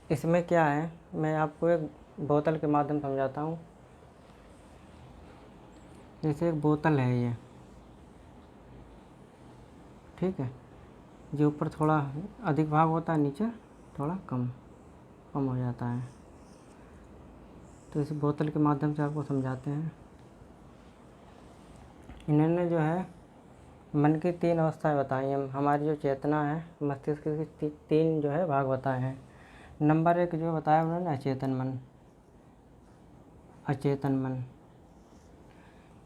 इसमें क्या है, मैं आपको एक बोतल के माध्यम समझाता हूँ। जैसे एक बोतल है ये, ठीक है, जो ऊपर थोड़ा अधिक भाग होता है, नीचे थोड़ा कम कम हो जाता है। तो इस बोतल के माध्यम से आपको समझाते हैं। इन्होंने जो है मन की 3 अवस्थाएं बताई हैं। हमारी जो चेतना है, मस्तिष्क की 3 जो है भाग बताए हैं। नंबर 1 जो बताया उन्होंने, अचेतन मन। अचेतन मन,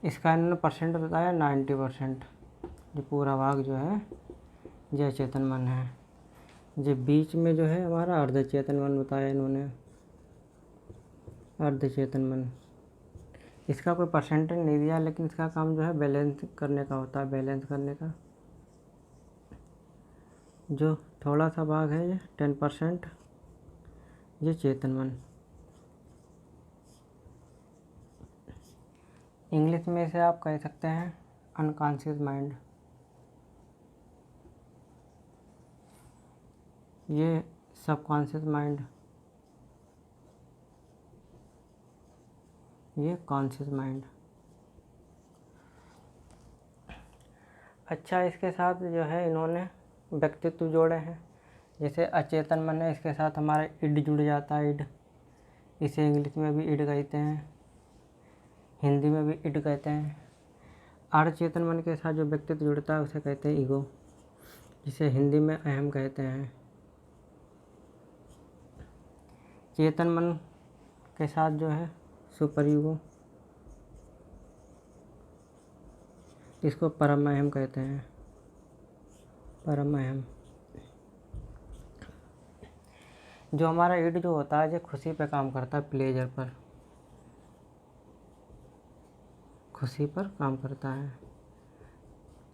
इसका इन्होंने परसेंट बताया 90%। जो पूरा भाग जो है ये अचेतन मन है। जो बीच में जो है हमारा अर्धचेतन मन बताया इन्होंने, अर्धचेतन मन। इसका कोई परसेंटेज नहीं दिया, लेकिन इसका काम जो है बैलेंस करने का होता है, बैलेंस करने का। जो थोड़ा सा भाग है ये 10%, ये चेतन मन। इंग्लिश में इसे आप कह सकते हैं अनकॉन्शियस माइंड। ये सबकॉन्शियस माइंड, ये कॉन्शियस माइंड। अच्छा, इसके साथ जो है इन्होंने व्यक्तित्व जोड़े हैं। जैसे अचेतन मन है, इसके साथ हमारा इड जुड़ जाता है, इड। इसे इंग्लिश में भी इड कहते हैं, हिंदी में भी इड कहते हैं। अर्धचेतन मन के साथ जो व्यक्तित्व जुड़ता है उसे कहते हैं ईगो, जिसे हिंदी में अहम कहते हैं। चेतन मन के साथ जो है सुपर ईगो, इसको परम अहम कहते हैं, परम अहम। जो हमारा इड जो होता है, जो खुशी पे काम करता है, प्लेजर पर, खुशी पर काम करता है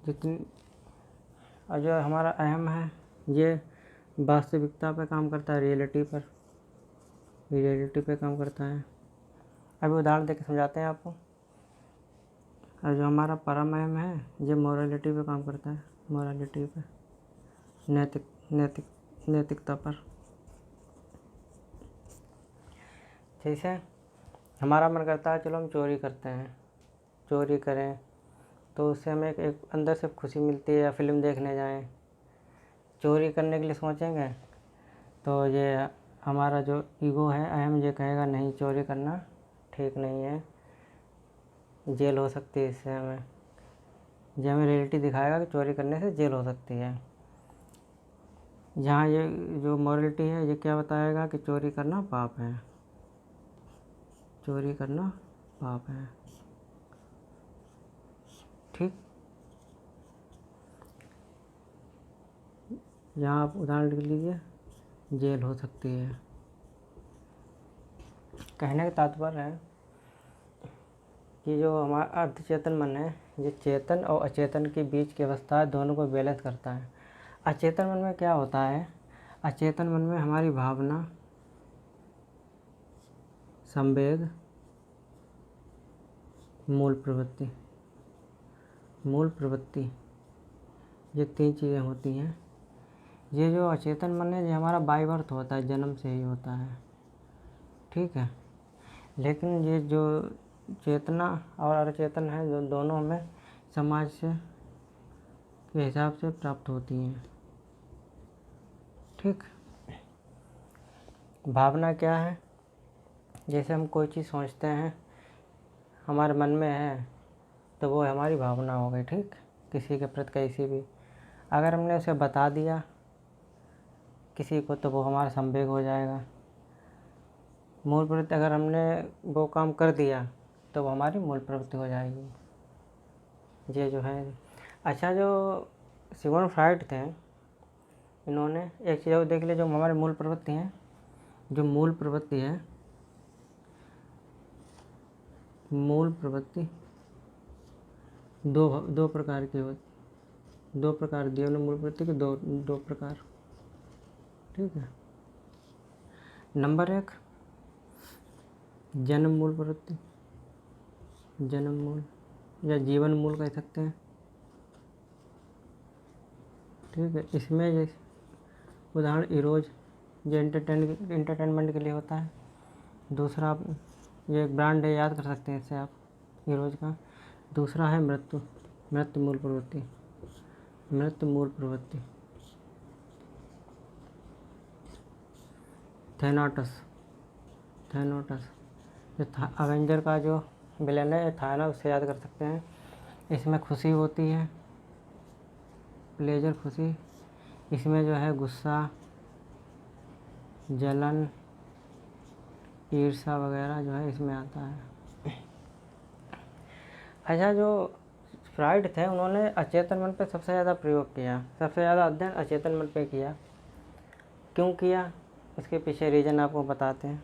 जितनी। और जो हमारा अहम है, ये वास्तविकता पे काम करता है, रियलिटी पर, रियलिटी पे काम करता है। अभी उदाहरण देके समझाते हैं आपको। और जो हमारा परम अहम है, ये मोरालिटी पे काम करता है, मोरालिटी पे, नैतिकता पर। जैसे हमारा मन करता है चलो हम चोरी करते हैं, चोरी करें, तो उससे हमें एक अंदर से खुशी मिलती है। या फिल्म देखने जाएं, चोरी करने के लिए सोचेंगे तो ये हमारा जो ईगो है, अहम, ये कहेगा नहीं, चोरी करना ठीक नहीं है, जेल हो सकती है इससे हमें। ये हमें रियलिटी दिखाएगा कि चोरी करने से जेल हो सकती है। यहाँ ये जो मॉरलिटी है, ये क्या बताएगा कि चोरी करना पाप है, चोरी करना पाप है। ठीक, यहाँ आप उदाहरण लिख लीजिए, जेल हो सकती है। कहने का तात्पर्य है कि जो हमारा अर्धचेतन मन है, ये चेतन और अचेतन के बीच की अवस्था है, दोनों को बैलेंस करता है। अचेतन मन में क्या होता है, अचेतन मन में हमारी भावना, संवेग, मूल प्रवृत्ति, मूल प्रवृत्ति, ये 3 चीज़ें होती हैं। ये जो अचेतन मन है, ये हमारा बाय बर्थ होता है, जन्म से ही होता है, ठीक है। लेकिन ये जो चेतना और अचेतन है, जो दोनों हमें समाज से के हिसाब से प्राप्त होती हैं, ठीक। भावना क्या है, जैसे हम कोई चीज़ सोचते हैं, हमारे मन में है, तो वो हमारी भावना हो गई, ठीक। किसी के प्रति कैसी भी, अगर हमने उसे बता दिया किसी को, तो वो हमारा संवेग हो जाएगा। मूल प्रवृत्ति, अगर हमने वो काम कर दिया तो वो हमारी मूल प्रवृत्ति हो जाएगी। ये जो है। अच्छा, जो सिगमंड फ्राइड थे, इन्होंने एक चीज़ और देख लिया, जो हमारी मूल प्रवृत्ति है, जो मूल प्रवृत्ति है, मूल प्रवृत्ति दो प्रकार की होती, 2 प्रकार दिए उन्होंने मूल प्रवृत्ति के, दो प्रकार, ठीक है। नंबर 1 जन्म मूल प्रवृत्ति, जन्म मूल या जीवन मूल कह सकते हैं, ठीक है। इसमें जैसे उदाहरण इरोज, जो इंटरटेनमेंट के लिए होता है। दूसरा ये एक ब्रांड है, याद कर सकते हैं इससे आप हीरोज का। दूसरा है मृत्यु मूल प्रवृत्ति। थैनोटस जो अवेंजर का जो विलन है थानोस, उससे याद कर सकते हैं। इसमें खुशी होती है, प्लेजर खुशी। इसमें जो है गुस्सा, जलन, ईर्ष्या वगैरह जो है इसमें आता है। अच्छा, जो फ्राइड थे उन्होंने अचेतन मन पे सबसे ज़्यादा प्रयोग किया, सबसे ज़्यादा अध्ययन अचेतन मन पे किया। क्यों किया, इसके पीछे रीज़न आपको बताते हैं।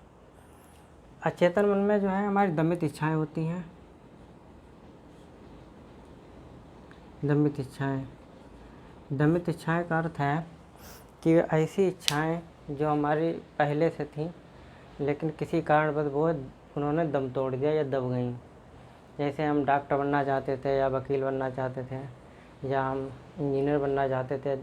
अचेतन मन में जो है हमारी दमित इच्छाएं होती हैं। दमित इच्छाएं का अर्थ है कि ऐसी इच्छाएं जो हमारी पहले से थी लेकिन किसी कारणवश वो उन्होंने दम तोड़ दिया या दब गई। जैसे हम डॉक्टर बनना चाहते थे या वकील बनना चाहते थे, या हम इंजीनियर बनना चाहते थे,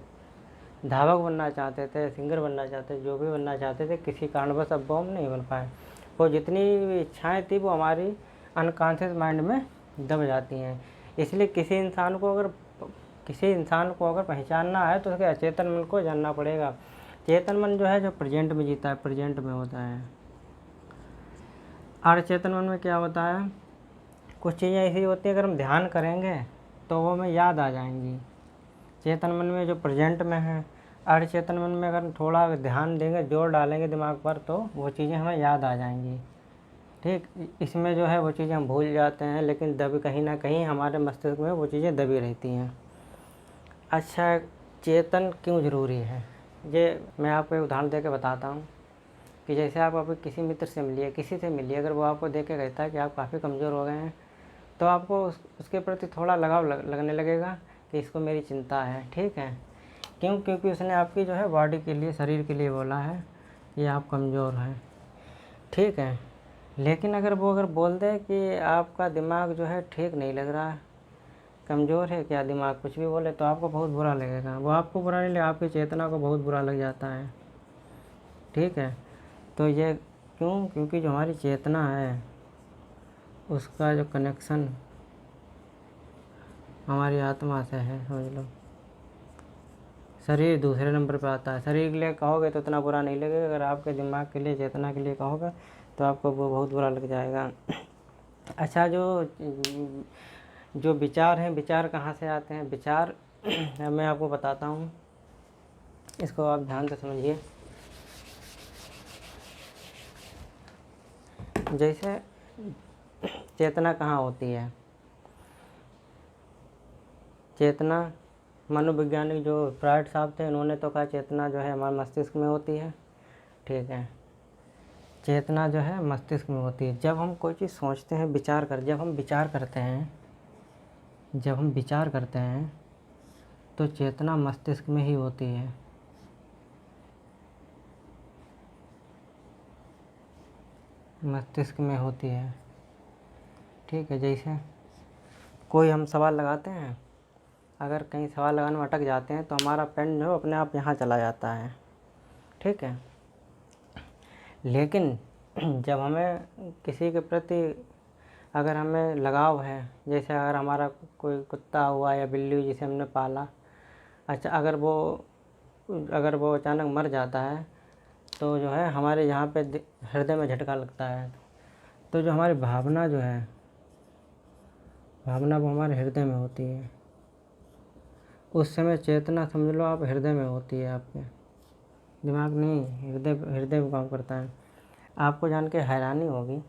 धावक बनना चाहते थे, सिंगर बनना चाहते थे, जो भी बनना चाहते थे, किसी कारणवश अब वो हम नहीं बन पाए। वो जितनी भी इच्छाएँ थी वो हमारी अनकॉन्शियस माइंड में दब जाती हैं। इसलिए किसी इंसान को अगर पहचानना है तो उसके अचेतन मन को जानना पड़ेगा। चेतन मन जो है जो प्रेजेंट में जीता है, प्रेजेंट में होता है। अचेतन मन में क्या होता है, कुछ चीज़ें ऐसी होती हैं अगर हम ध्यान करेंगे तो वो हमें याद आ जाएंगी। चेतन मन में जो प्रेजेंट में है, अचेतन मन में अगर थोड़ा ध्यान देंगे, जोर डालेंगे दिमाग पर, तो वो चीज़ें हमें याद आ जाएंगी। ठीक, इसमें जो है वो चीज़ें हम भूल जाते हैं, लेकिन दबी कहीं ना कहीं हमारे मस्तिष्क में वो चीज़ें दबी रहती हैं। अच्छा, चेतन क्यों ज़रूरी है, ये मैं आपको एक उदाहरण देकर बताता हूँ। कि जैसे आप अभी किसी मित्र से मिलिए, अगर वो आपको देख के कहता है कि आप काफ़ी कमज़ोर हो गए हैं, तो आपको उसके प्रति थोड़ा लगाव लगने लगेगा कि इसको मेरी चिंता है। ठीक है, क्यों? क्योंकि उसने आपकी जो है बॉडी के लिए, शरीर के लिए बोला है कि आप कमज़ोर हैं। ठीक है, लेकिन अगर बोल दे कि आपका दिमाग जो है ठीक नहीं लग रहा, कमज़ोर है क्या दिमाग, कुछ भी बोले, तो आपको बहुत बुरा लगेगा। वो आपको बुरा नहीं लगेगा, आपकी चेतना को बहुत बुरा लग जाता है। ठीक है, तो ये क्यों? क्योंकि जो हमारी चेतना है उसका जो कनेक्शन हमारी आत्मा से है, समझ लो। शरीर दूसरे नंबर पे आता है। शरीर के लिए कहोगे तो इतना बुरा नहीं लगेगा, अगर आपके दिमाग के लिए, चेतना के लिए कहोगे तो आपको वो बहुत बुरा लग जाएगा। अच्छा, जो विचार हैं, विचार कहाँ से आते हैं? विचार मैं आपको बताता हूँ, इसको आप ध्यान से समझिए। जैसे चेतना कहाँ होती है? चेतना, मनोवैज्ञानिक जो फ्राइड साहब थे उन्होंने तो कहा चेतना जो है हमारे मस्तिष्क में होती है। ठीक है, चेतना जो है मस्तिष्क में होती है। जब हम कोई चीज़ सोचते हैं, जब हम विचार करते हैं तो चेतना मस्तिष्क में ही होती है। मस्तिष्क में होती है। ठीक है, जैसे कोई हम सवाल लगाते हैं, अगर कहीं सवाल लगाने में अटक जाते हैं तो हमारा पेन जो अपने आप यहाँ चला जाता है। ठीक है, लेकिन जब हमें किसी के प्रति अगर हमें लगाव है, जैसे अगर हमारा कोई कुत्ता हुआ या बिल्ली हुई जिसे हमने पाला, अच्छा, अगर वो अचानक मर जाता है तो जो है हमारे यहाँ पे हृदय में झटका लगता है। तो जो हमारी भावना जो है, वो हमारे हृदय में होती है। उस समय चेतना समझ लो आप हृदय में होती है, आपके दिमाग नहीं, हृदय में काम करता है। आपको जान के हैरानी होगी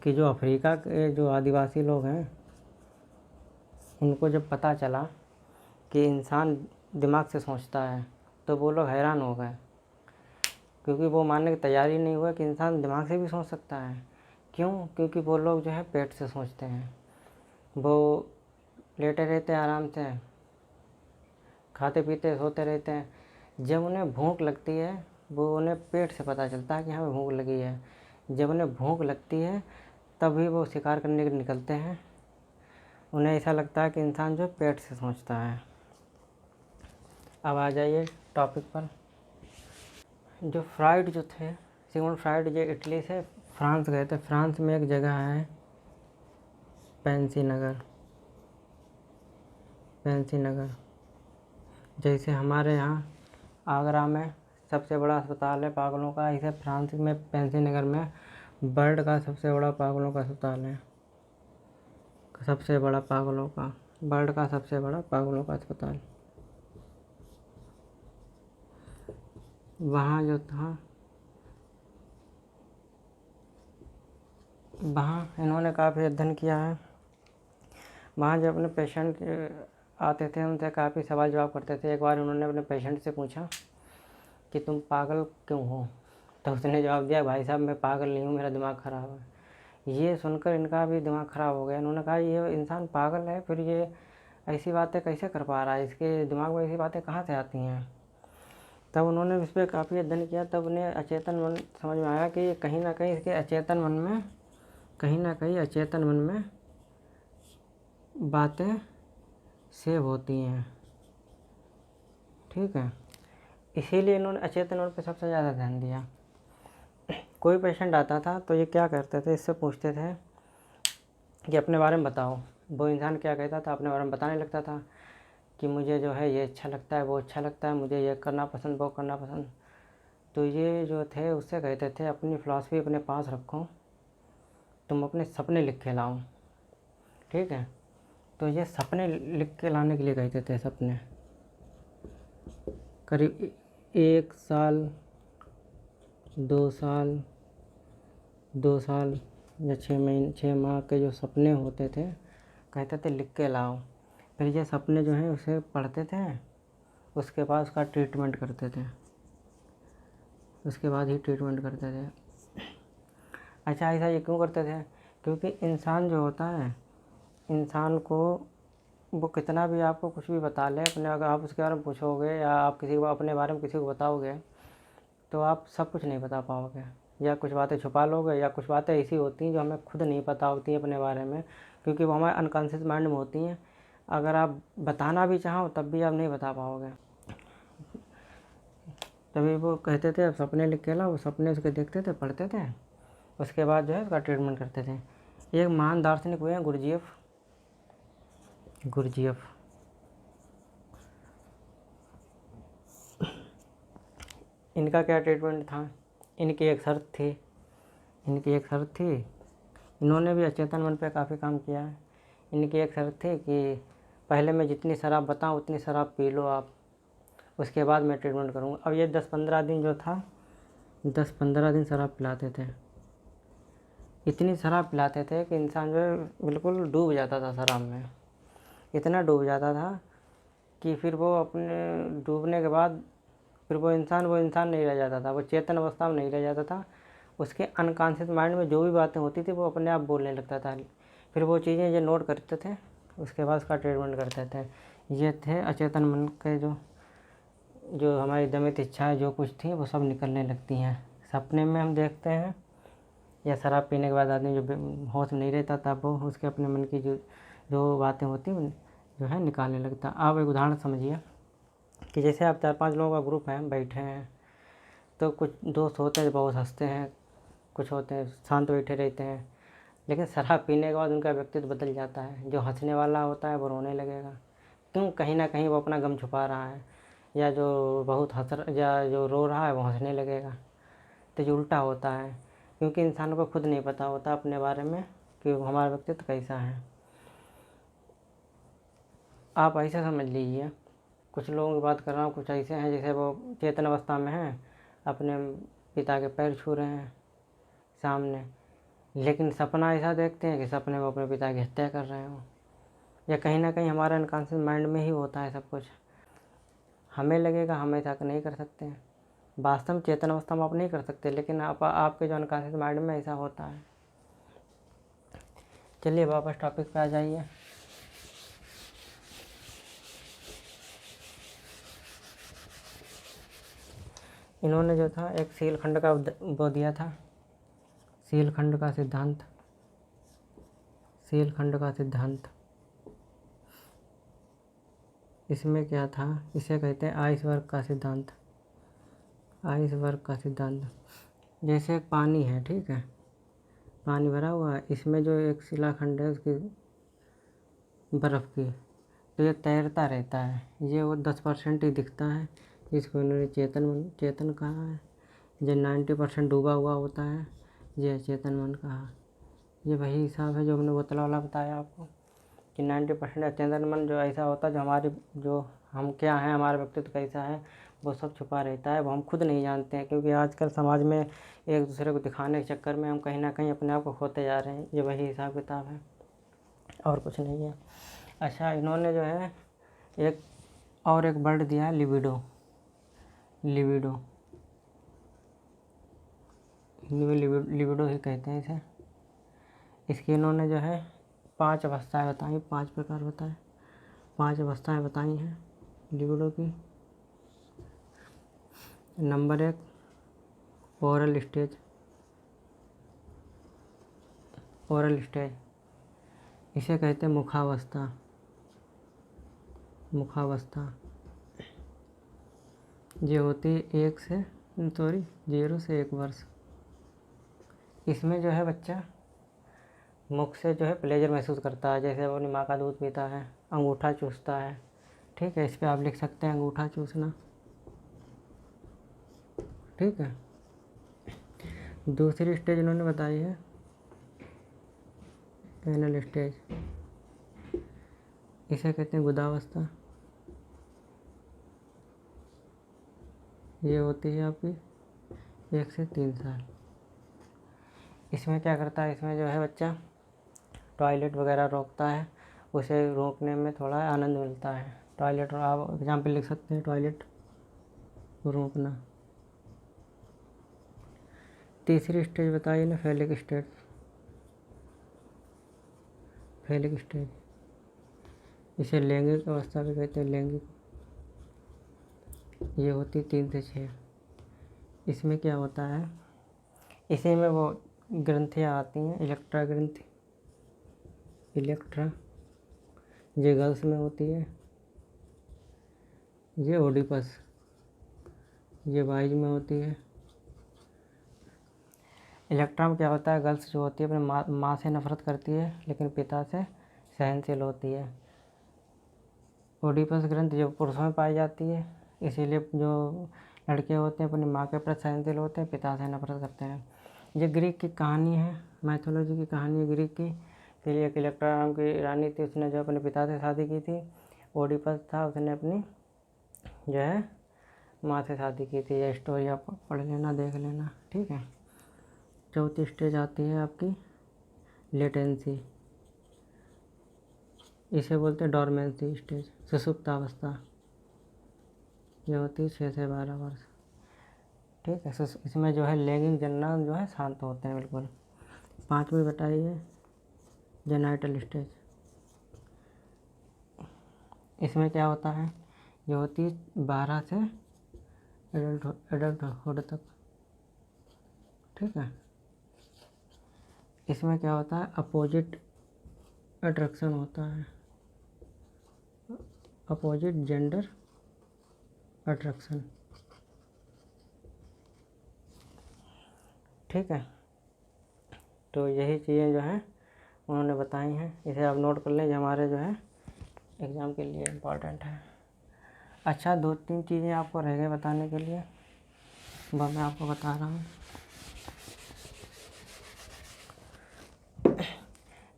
कि जो अफ्रीका के जो आदिवासी लोग हैं, उनको जब पता चला कि इंसान दिमाग से सोचता है तो वो लोग हैरान हो गए, क्योंकि वो मानने की तैयारी नहीं हुआ कि इंसान दिमाग से भी सोच सकता है। क्यों? क्योंकि वो लोग जो है पेट से सोचते हैं। वो लेटे रहते हैं आराम से, खाते पीते सोते रहते हैं। जब उन्हें भूख लगती है, वो उन्हें पेट से पता चलता है कि हमें भूख लगी है। जब उन्हें भूख लगती है तभी वो शिकार करने के लिए निकलते हैं। उन्हें ऐसा लगता है कि इंसान जो पेट से सोचता है। अब आ जाइए टॉपिक पर। जो फ्राइड जो थे, सिगमंड फ्राइड, जो इटली से फ्रांस गए थे। फ्रांस में एक जगह है पेंसी नगर। जैसे हमारे यहाँ आगरा में सबसे बड़ा अस्पताल है पागलों का, इसे फ्रांस में पेंसी नगर में वर्ल्ड का सबसे बड़ा पागलों का अस्पताल है। वर्ल्ड का सबसे बड़ा पागलों का अस्पताल। वहाँ जो था, वहाँ इन्होंने काफ़ी अध्ययन किया है। वहाँ जो अपने पेशेंट आते थे उनसे काफ़ी सवाल जवाब करते थे। एक बार उन्होंने अपने पेशेंट से पूछा कि तुम पागल क्यों हो, तो उसने जवाब दिया, भाई साहब मैं पागल नहीं हूँ, मेरा दिमाग ख़राब है। ये सुनकर इनका भी दिमाग ख़राब हो गया। इन्होंने कहा ये इंसान पागल है, फिर ये ऐसी बातें कैसे कर पा रहा है, इसके दिमाग में ऐसी बातें कहाँ से आती हैं। तब उन्होंने इस पर काफ़ी अध्ययन किया। तब उन्हें अचेतन मन समझ में आया कि ये कहीं ना कहीं इसके अचेतन मन में बातें सेव होती हैं। ठीक है, इसीलिए इन्होंने अचेतन मन पर सबसे ज़्यादा ध्यान दिया। कोई पेशेंट आता था तो ये क्या करते थे, इससे पूछते थे कि अपने बारे में बताओ। वो इंसान क्या कहता था, अपने बारे में बताने लगता था कि मुझे जो है ये अच्छा लगता है, वो अच्छा लगता है, मुझे ये करना पसंद, वो करना पसंद। तो ये जो थे उससे कहते थे अपनी फ़िलासफ़ी अपने पास रखो, तुम अपने सपने लिख के लाओ। ठीक है, तो ये सपने लिख के लाने के लिए कहते थे। सपने करीब 1 साल 2 साल या 6 माह के जो सपने होते थे कहते थे लिख के लाओ। फिर ये सपने जो हैं उसे पढ़ते थे, उसके बाद उसका ट्रीटमेंट करते थे, उसके बाद ही ट्रीटमेंट करते थे। अच्छा, ऐसा ये क्यों करते थे? क्योंकि इंसान जो होता है, इंसान को वो कितना भी आपको कुछ भी बता ले अपने, अगर आप उसके बारे में पूछोगे या आप किसी को अपने बारे में किसी को बताओगे तो आप सब कुछ नहीं बता पाओगे, या कुछ बातें छुपा लोगे, या कुछ बातें ऐसी होती हैं जो हमें खुद नहीं पता होती हैं अपने बारे में, क्योंकि वो हमारे अनकॉन्शियस माइंड में होती हैं। अगर आप बताना भी चाहो तब भी आप नहीं बता पाओगे। तभी वो कहते थे अब सपने लिख के लाओ। वो सपने उसके देखते थे, पढ़ते थे, उसके बाद जो है उसका ट्रीटमेंट करते थे। एक महान दार्शनिक हुए हैं गुरजीएफ। इनका क्या ट्रीटमेंट था? इनकी एक शर्त थी, इन्होंने भी अचेतन मन पे काफ़ी काम किया है। इनकी एक शर्त थी कि पहले मैं जितनी शराब बताऊँ उतनी शराब पी लो आप, उसके बाद मैं ट्रीटमेंट करूँगा। अब ये 10-15 दिन जो था, 10-15 दिन शराब पिलाते थे। इतनी शराब पिलाते थे कि इंसान जो है बिल्कुल डूब जाता था शराब में। इतना डूब जाता था कि फिर वो अपने डूबने के बाद फिर वो इंसान नहीं रह जाता था, वो चेतन अवस्था में नहीं रह जाता था। उसके अनकॉन्शियस माइंड में जो भी बातें होती थी वो अपने आप बोलने लगता था। फिर वो चीज़ें ये नोट करते थे, उसके बाद उसका ट्रीटमेंट करते थे। ये थे अचेतन मन के जो हमारी दमित इच्छाएं जो कुछ थी वो सब निकलने लगती हैं। सपने में हम देखते हैं, या शराब पीने के बाद आदमी जो होश में नहीं रहता था वो उसके अपने मन की जो बातें होती जो है निकालने लगता। आप एक उदाहरण समझिए कि जैसे आप 4-5 लोगों का ग्रुप है, बैठे हैं, तो कुछ दोस्त होते हैं बहुत हंसते हैं, कुछ होते हैं शांत बैठे रहते हैं, लेकिन शराब पीने के बाद उनका व्यक्तित्व बदल जाता है। जो हंसने वाला होता है वो रोने लगेगा, क्यों? कहीं ना कहीं वो अपना गम छुपा रहा है। या जो बहुत या जो रो रहा है वो हंसने लगेगा। तो जो उल्टा होता है, क्योंकि इंसान को खुद नहीं पता होता अपने बारे में कि हमारा व्यक्तित्व कैसा है। आप ऐसा समझ लीजिए, कुछ लोगों की बात कर रहा हूँ, कुछ ऐसे हैं जैसे वो चेतन अवस्था में हैं, अपने पिता के पैर छू रहे हैं सामने, लेकिन सपना ऐसा देखते हैं कि सपने में अपने पिता की हत्या कर रहे हो। या कहीं ना कहीं हमारा अनकॉन्शियस माइंड में ही होता है सब कुछ। हमें लगेगा हम ऐसा नहीं कर सकते हैं, वास्तव में चेतन अवस्था में आप नहीं कर सकते, लेकिन आपके जो अनकॉन्शियस माइंड में ऐसा होता है। चलिए वापस टॉपिक पे आ जाइए। इन्होंने जो था एक शीलखंड का वो दिया था, शीलखंड का सिद्धांत। इसमें क्या था, इसे कहते हैं आइसबर्ग का सिद्धांत। आइसबर्ग का सिद्धांत, जैसे एक पानी है, ठीक है, पानी भरा हुआ है, इसमें जो एक शिलाखंड है उसकी बर्फ़ की, तो ये तैरता रहता है, ये वो 10% ही दिखता है, इसको इन्होंने चेतन कहा है। जो 90% डूबा हुआ होता है ये चेतन मन कहा। ये वही हिसाब है जो हमने बोतला वाला बताया आपको कि 90% अचेतन मन जो ऐसा होता है, जो हमारी जो हम क्या हैं, हमारा व्यक्तित्व कैसा है, वो सब छुपा रहता है, वो हम खुद नहीं जानते हैं, क्योंकि आजकल समाज में एक दूसरे को दिखाने के चक्कर में हम कहीं ना कहीं अपने आप को खोते जा रहे हैं। ये वही हिसाब किताब है और कुछ नहीं है। अच्छा, इन्होंने जो है एक और एक वर्ड दिया है, लिबिडो। लिबिडो हिंदी में लिबिडो ही कहते हैं इसे। इसकी इन्होंने जो है 5 अवस्थाएं बताई, 5 प्रकार बताए, 5 अवस्थाएं बताई हैं लिबिडो की। Number 1, oral stage. Oral stage इसे कहते हैं मुखावस्था। मुखावस्था ये होती है 0 से 1 वर्ष। इसमें जो है बच्चा मुख से जो है प्लेजर महसूस करता है, जैसे वो अपनी माँ का दूध पीता है, अंगूठा चूसता है, ठीक है, इस पर आप लिख सकते हैं अंगूठा चूसना, ठीक है। दूसरी स्टेज उन्होंने बताई है एनल स्टेज, इसे कहते हैं गुदावस्था। ये होती है आपकी 1 से 3 साल। इसमें क्या करता है, इसमें जो है बच्चा टॉयलेट वगैरह रोकता है, उसे रोकने में थोड़ा आनंद मिलता है। टॉयलेट, आप एग्जाम्पल लिख सकते हैं, टॉयलेट रोकना। तीसरी स्टेज बताइए ना, फैलिक स्टेज। फैलिक स्टेज इसे लैंगिक अवस्था भी कहते हैं, लैंगिक। ये होती 3 से 6। इसमें क्या होता है, इसी में वो ग्रंथियाँ आती हैं, इलेक्ट्रा ग्रंथि। इलेक्ट्रा ये गर्ल्स में होती है, ये ओडिपस ये बॉयज में होती है। इलेक्ट्रा में क्या होता है, गर्ल्स जो होती है अपने माँ से नफरत करती है, लेकिन पिता से सहनशील होती है। ओडिपस ग्रंथि जो पुरुषों में पाई जाती है, इसीलिए जो लड़के होते हैं अपनी माँ के प्रति सहनशील होते हैं, पिता से नफरत करते हैं। ये ग्रीक की कहानी है, मैथोलॉजी की कहानी है ग्रीक की। फिर एक इलेक्ट्रा नाम की रानी थी, उसने जो अपने पिता से शादी की थी। ओडिपस था, उसने अपनी जो है माँ से शादी की थी। यह स्टोरी आप पढ़ लेना, देख लेना, ठीक है। चौथी स्टेज आती है आपकी लेटेंसी, इसे बोलते हैं डोरमेंसी स्टेज, सुसुप्तावस्था। ये होती है 6 से 12 वर्ष, ठीक है। इसमें जो है लैंगिक जनन जो है शांत होते हैं बिल्कुल। 5वीं बताइए जेनाइटल स्टेज। इसमें क्या होता है, ये होती है 12 से एडल्टहुड तक, ठीक है। इसमें क्या होता है, अपोजिट अट्रैक्शन होता है, अपोजिट जेंडर अट्रैक्शन, ठीक है। तो यही चीज़ें जो हैं उन्होंने बताई हैं, इसे आप नोट कर लें, जो हमारे जो है एग्ज़ाम के लिए इम्पॉर्टेंट है। अच्छा, 2-3 चीज़ें आपको रह गए बताने के लिए, वह मैं आपको बता रहा हूँ।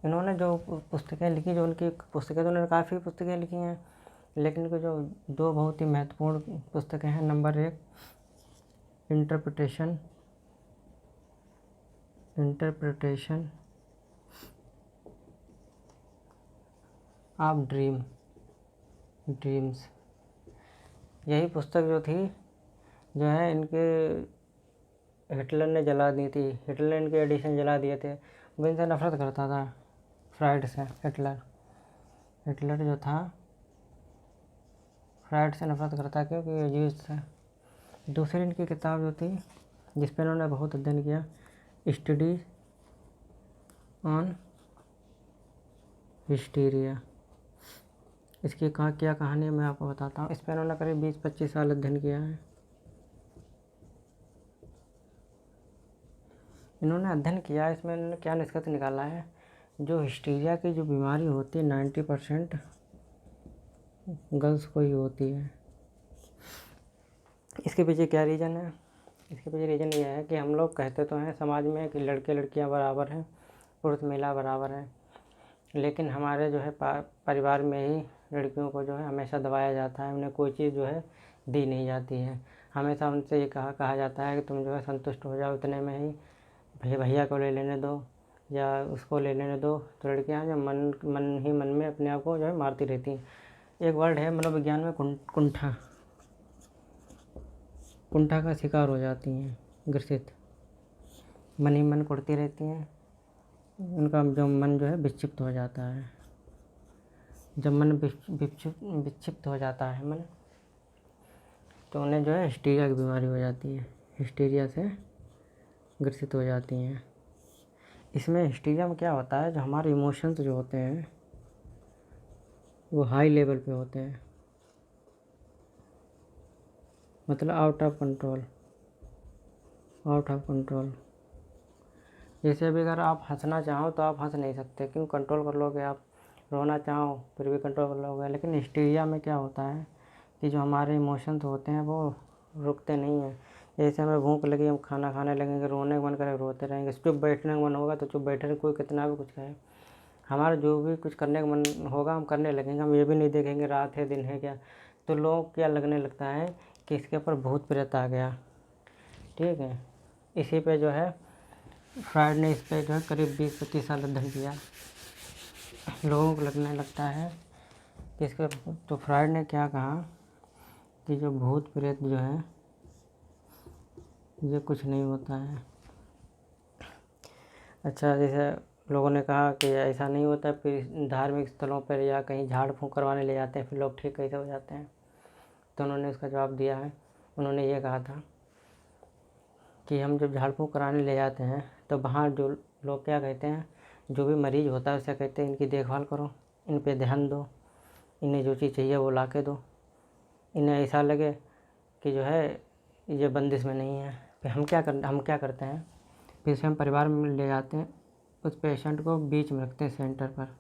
इन्होंने जो पुस्तकें लिखी, जो उनकी पुस्तकें, तो उन्होंने काफ़ी पुस्तकें लिखी हैं, लेकिन इनकी जो 2 बहुत ही महत्वपूर्ण पुस्तकें हैं। Number 1 interpretation of dreams. यही पुस्तक जो थी, जो है इनके हिटलर ने जला दी थी। हिटलर ने इनके एडिशन जला दिए थे। वो इनसे नफरत करता था, फ्राइड से। हिटलर जो था फ्राइड से नफरत करता, क्योंकि ये ज्यूज था। दूसरी इनकी किताब जो थी, जिस पर इन्होंने बहुत अध्ययन किया, स्टडी ऑन हिस्टीरिया। इसकी क्या कहानी है मैं आपको बताता हूँ। इस पर इन्होंने करीब 20-25 साल अध्ययन किया है। इन्होंने अध्ययन किया, इसमें इन्होंने क्या निष्कर्ष निकाला है, जो हिस्टीरिया की जो बीमारी होती है 90% गर्ल्स को ही होती है। इसके पीछे क्या रीज़न है? इसके पीछे रीज़न ये है कि हम लोग कहते तो हैं समाज में कि लड़के लड़कियां बराबर हैं, पुरुष महिला बराबर हैं, लेकिन हमारे जो है परिवार में ही लड़कियों को जो है हमेशा दबाया जाता है, उन्हें कोई चीज़ जो है दी नहीं जाती है। हमेशा उनसे ये कहा जाता है कि तुम जो है संतुष्ट हो जाओ इतने में ही, भैया को ले लेने दो या उसको ले लेने दो। तो लड़कियां जो मन में अपने आप को जो है मारती रहती हैं। एक वर्ड है मनोविज्ञान में कुंठा का शिकार हो जाती हैं, ग्रसित, मन ही मन कुड़ती रहती हैं। उनका जो मन जो है विक्षिप्त हो जाता है। जब मन विक्षिप्त हो जाता है मन, तो उन्हें जो है हिस्टीरिया की बीमारी हो जाती है, हिस्टीरिया से ग्रसित हो जाती हैं। इसमें हिस्टीरिया में क्या होता है, जो हमारे इमोशंस जो होते हैं वो हाई लेवल पे होते हैं, मतलब आउट ऑफ कंट्रोल। जैसे अभी अगर आप हंसना चाहो तो आप हंस नहीं सकते, क्यों? कंट्रोल कर लोगे आप। रोना चाहो फिर भी कंट्रोल कर लोगे। लेकिन हिस्टीरिया में क्या होता है कि जो हमारे इमोशंस होते हैं वो रुकते नहीं हैं। जैसे हमें भूख लगी, हम खाना खाने लगेंगे, रोने का मन करेगा रोते रहेंगे, चुप बैठने का मन होगा तो चुप बैठे रहेंगे, कोई कितना भी कुछ कहे। हमारा जो भी कुछ करने का मन होगा हम करने लगेंगे, हम ये भी नहीं देखेंगे रात है दिन है क्या। तो लोग क्या लगने लगता है कि इसके ऊपर भूत प्रेत आ गया, ठीक है। इसी पे जो है फ्राइड ने इस पे जो है करीब 20-25 साल अध्ययन किया। लोगों को लगने लगता है कि इसके, तो फ्राइड ने क्या कहा कि जो भूत प्रेत जो है ये कुछ नहीं होता है। अच्छा, जैसे लोगों ने कहा कि ऐसा नहीं होता, फिर धार्मिक स्थलों पर या कहीं झाड़ फूँक करवाने ले जाते हैं, फिर लोग ठीक कैसे हो जाते हैं? तो उन्होंने उसका जवाब दिया है। उन्होंने ये कहा था कि हम जब झाड़ फूँक कराने ले जाते हैं तो वहाँ जो लोग क्या कहते हैं, जो भी मरीज़ होता है उसे कहते हैं इनकी देखभाल करो, इन पे ध्यान दो, इन्हें जो चीज़ चाहिए वो ला के दो, इन्हें ऐसा लगे कि जो है ये बंदिश में नहीं है। फिर हम क्या करते हैं, फिर से हम परिवार में ले जाते हैं, उस पेशेंट को बीच में रखते हैं सेंटर पर,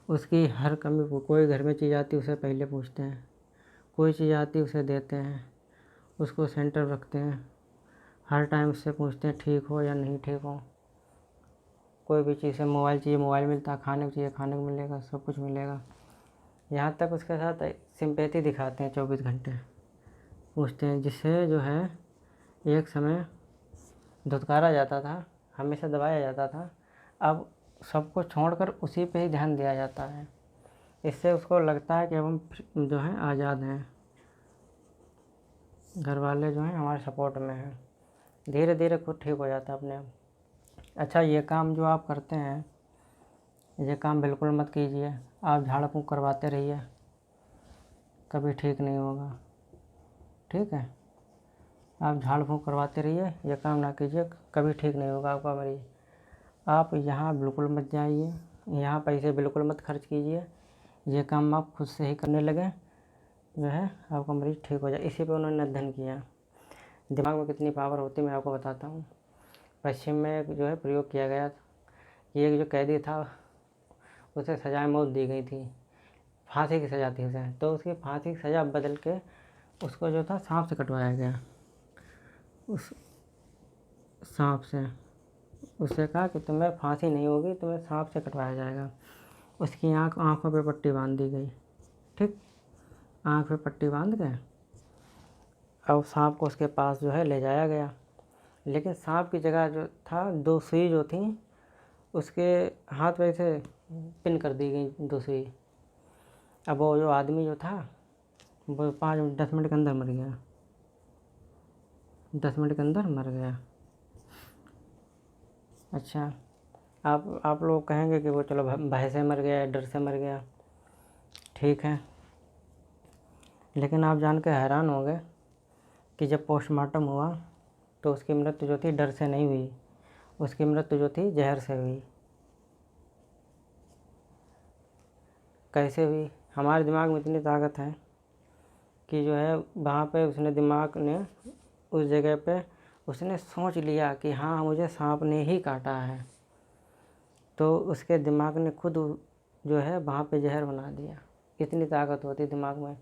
उसकी हर कमी को, कोई घर में चीज़ आती है उसे पहले पूछते हैं, कोई चीज़ आती है उसे देते हैं, उसको सेंटर रखते हैं, हर टाइम उससे पूछते हैं ठीक हो या नहीं ठीक हो। कोई भी चीज़ है, मोबाइल चाहिए मोबाइल मिलता है, खाने को चाहिए खाने को मिलेगा, सब कुछ मिलेगा। यहाँ तक उसके साथ सिंपैथी दिखाते हैं 24 घंटे, पूछते हैं, जिससे जो है एक समय धुतकारा जाता था, हमेशा दबाया जाता था, अब सबको छोड़कर उसी पे ही ध्यान दिया जाता है। इससे उसको लगता है कि अब हम जो है आज़ाद हैं, घर वाले जो हैं हमारे सपोर्ट में हैं। धीरे धीरे खुद ठीक हो जाता है अपने आप। अच्छा, ये काम जो आप करते हैं ये काम बिल्कुल मत कीजिए। आप झाड़ फूँक करवाते रहिए, कभी ठीक नहीं होगा, ठीक है। आप झाड़ फूँक करवाते रहिए, ये काम ना कीजिए, कभी ठीक नहीं होगा आपका मरीज़। आप यहाँ बिल्कुल मत जाइए, यहाँ पैसे बिल्कुल मत खर्च कीजिए, ये काम आप खुद से ही करने लगें, जो है आपका मरीज़ ठीक हो जाए। इसी पे उन्होंने अध्ययन किया। दिमाग में कितनी पावर होती है मैं आपको बताता हूँ। पश्चिम में जो है प्रयोग किया गया, एक जो कैदी था उसे सजाए मौत दी गई थी, फांसी की सज़ा थी उसे, तो उसकी फांसी की सज़ा बदल के उसको जो था सांप से कटवाया गया। उस सांप से उससे कहा कि तुम्हें फांसी नहीं होगी, तुम्हें सांप से कटवाया जाएगा। उसकी आँखों पे पट्टी बांध दी गई, ठीक, आँख पे पट्टी बांध के अब सांप को उसके पास जो है ले जाया गया। लेकिन सांप की जगह जो था 2 सुई जो थी उसके हाथ पे से पिन कर दी गई 2 सुई। अब वो जो आदमी जो था वो 10 मिनट के अंदर मर गया, 10 मिनट के अंदर मर गया। अच्छा, आप लोग कहेंगे कि वो चलो भय से मर गया, डर से मर गया, ठीक है। लेकिन आप जान के हैरान हो गए कि जब पोस्टमार्टम हुआ तो उसकी मृत्यु जो थी डर से नहीं हुई, उसकी मृत्यु जो थी जहर से हुई। कैसे हुई? हमारे दिमाग में इतनी ताकत है कि जो है वहाँ पे उसने दिमाग ने उस जगह पे उसने सोच लिया कि हाँ मुझे सांप ने ही काटा है, तो उसके दिमाग ने खुद जो है वहाँ पे जहर बना दिया। इतनी ताकत होती है दिमाग में।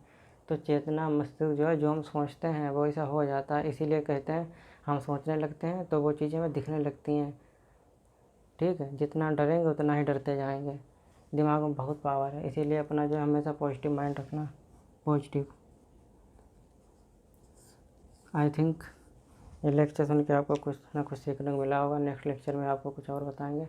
तो चेतना मस्तिष्क जो है, जो हम सोचते हैं वो ऐसा हो जाता है। इसीलिए कहते हैं हम सोचने लगते हैं तो वो चीज़ें हमें दिखने लगती हैं। ठीक है, जितना डरेंगे उतना ही डरते जाएंगे। दिमाग में बहुत पावर है, इसीलिए अपना जो है हमेशा पॉजिटिव माइंड रखना। पॉजिटिव। आई थिंक ये लेक्चर सुन के आपको कुछ ना कुछ सीखने को मिला होगा। नेक्स्ट लेक्चर में आपको कुछ और बताएंगे।